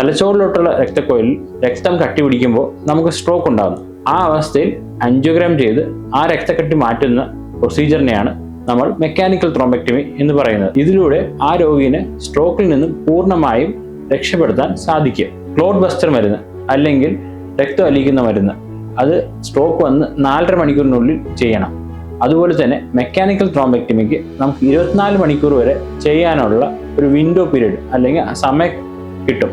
തലച്ചോറിലോട്ടുള്ള രക്തക്കൊഴലിൽ രക്തം കട്ടി പിടിക്കുമ്പോൾ നമുക്ക് സ്ട്രോക്ക് ഉണ്ടാകുന്നു. ആ അവസ്ഥയിൽ ആൻജിയോഗ്രാം ചെയ്ത് ആ രക്തക്കട്ടി മാറ്റുന്ന പ്രൊസീജിയറിനെയാണ് നമ്മൾ മെക്കാനിക്കൽ ത്രോംബെക്ടമി എന്ന് പറയുന്നത്. ഇതിലൂടെ ആ രോഗിയെ സ്ട്രോക്കിൽ നിന്നും പൂർണ്ണമായും രക്ഷപ്പെടുത്താൻ സാധിക്കും. ക്ലോട്ട് ബസ്റ്റർ മരുന്ന് അല്ലെങ്കിൽ രക്തം അലിയിക്കുന്ന മരുന്ന് അത് സ്ട്രോക്ക് വന്ന് 4.5 മണിക്കൂറിനുള്ളിൽ ചെയ്യണം. അതുപോലെ തന്നെ മെക്കാനിക്കൽ ത്രോംബെക്ടമിക്ക് നമുക്ക് 24 മണിക്കൂർ വരെ ചെയ്യാനുള്ള ഒരു വിൻഡോ പീരീഡ് അല്ലെങ്കിൽ സമയം കിട്ടും.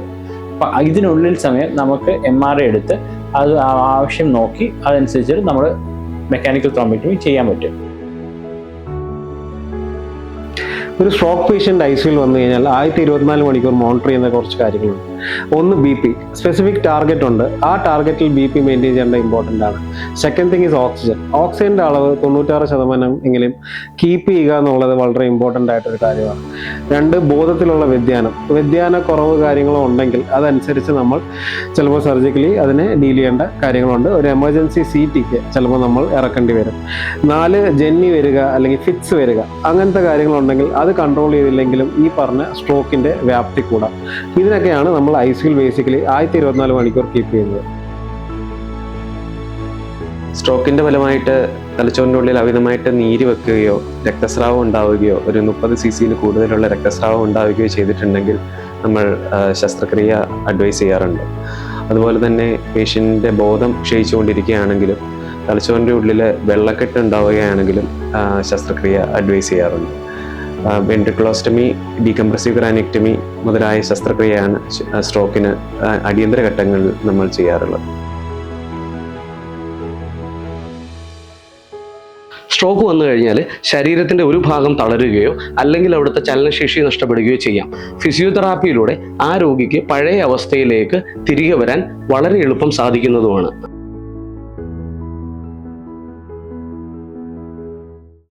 അപ്പം ഇതിനുള്ളിൽ സമയം നമുക്ക് MRI എടുത്ത് അത് ആവശ്യം നോക്കി അതനുസരിച്ച് നമ്മൾ മെക്കാനിക്കൽ ത്രോംബെക്ടമി ചെയ്യാൻ പറ്റും. ഒരു സ്ട്രോക്ക് പേഷ്യൻ്റ് ICUവിൽ വന്നു കഴിഞ്ഞാൽ 24 മണിക്കൂർ മോണിറ്റർ ചെയ്യുന്ന കുറച്ച് കാര്യങ്ങളുണ്ട്. ഒന്ന് BP, സ്പെസിഫിക് ടാർഗറ്റ് ഉണ്ട്. ആ ടാർഗറ്റിൽ BP മെയിൻറ്റെയിൻ ചെയ്യേണ്ട ഇമ്പോർട്ടൻ്റ് ആണ്. Second thing is oxygen. ഓക്സിജൻ്റെ അളവ് 96% എങ്കിലും കീപ്പ് ചെയ്യുക എന്നുള്ളത് വളരെ ഇമ്പോർട്ടൻ്റ് ആയിട്ടൊരു കാര്യമാണ്. 2, ബോധത്തിലുള്ള വ്യതിയാനക്കുറവ് കാര്യങ്ങളോ ഉണ്ടെങ്കിൽ അതനുസരിച്ച് നമ്മൾ ചിലപ്പോൾ സർജിക്കലി അതിനെ ഡീൽ ചെയ്യേണ്ട കാര്യങ്ങളുണ്ട്. ഒരു എമർജൻസി CTക്ക് ചിലപ്പോൾ നമ്മൾ ഇറക്കേണ്ടി വരും. 4, ജന്നി വരിക അല്ലെങ്കിൽ ഫിറ്റ്സ് വരിക, അങ്ങനത്തെ കാര്യങ്ങളുണ്ടെങ്കിൽ അത് കൺട്രോൾ ചെയ്തില്ലെങ്കിലും ഈ പറഞ്ഞ സ്ട്രോക്കിൻ്റെ വ്യാപ്തി കൂടാം. ഇതിനൊക്കെയാണ് നമ്മൾ ICUവിൽ ബേസിക്കലി 24 മണിക്കൂർ കീപ്പ് ചെയ്യുന്നത്. സ്ട്രോക്കിൻ്റെ ഫലമായിട്ട് തലച്ചോറിൻ്റെ ഉള്ളിൽ അമിതമായിട്ട് നീര് വെക്കുകയോ രക്തസ്രാവം ഉണ്ടാവുകയോ ഒരു 30 cc കൂടുതലുള്ള രക്തസ്രാവം ഉണ്ടാവുകയോ ചെയ്തിട്ടുണ്ടെങ്കിൽ നമ്മൾ ശസ്ത്രക്രിയ അഡ്വൈസ് ചെയ്യാറുണ്ട്. അതുപോലെ തന്നെ പേഷ്യൻ്റെ ബോധം ക്ഷയിച്ചുകൊണ്ടിരിക്കുകയാണെങ്കിലും തലച്ചോറിൻ്റെ ഉള്ളിൽ വെള്ളക്കെട്ട് ഉണ്ടാവുകയാണെങ്കിലും ശസ്ത്രക്രിയ അഡ്വൈസ് ചെയ്യാറുണ്ട്. വെൻട്രിക്കുലോസ്റ്റമി, ഡീകംപ്രസീവ് ക്രാനിയക്ടമി മുതലായ ശസ്ത്രക്രിയയാണ് സ്ട്രോക്കിന് അടിയന്തര ഘട്ടങ്ങളിൽ നമ്മൾ ചെയ്യാറുള്ളത്. സ്ട്രോക്ക് വന്നു കഴിഞ്ഞാൽ ശരീരത്തിൻ്റെ ഒരു ഭാഗം തളരുകയോ അല്ലെങ്കിൽ അവിടുത്തെ ചലനശേഷി നഷ്ടപ്പെടുകയോ ചെയ്യാം. ഫിസിയോതെറാപ്പിയിലൂടെ ആ രോഗിക്ക് പഴയ അവസ്ഥയിലേക്ക് തിരികെ വരാൻ വളരെ എളുപ്പം സാധിക്കുന്നതുമാണ്.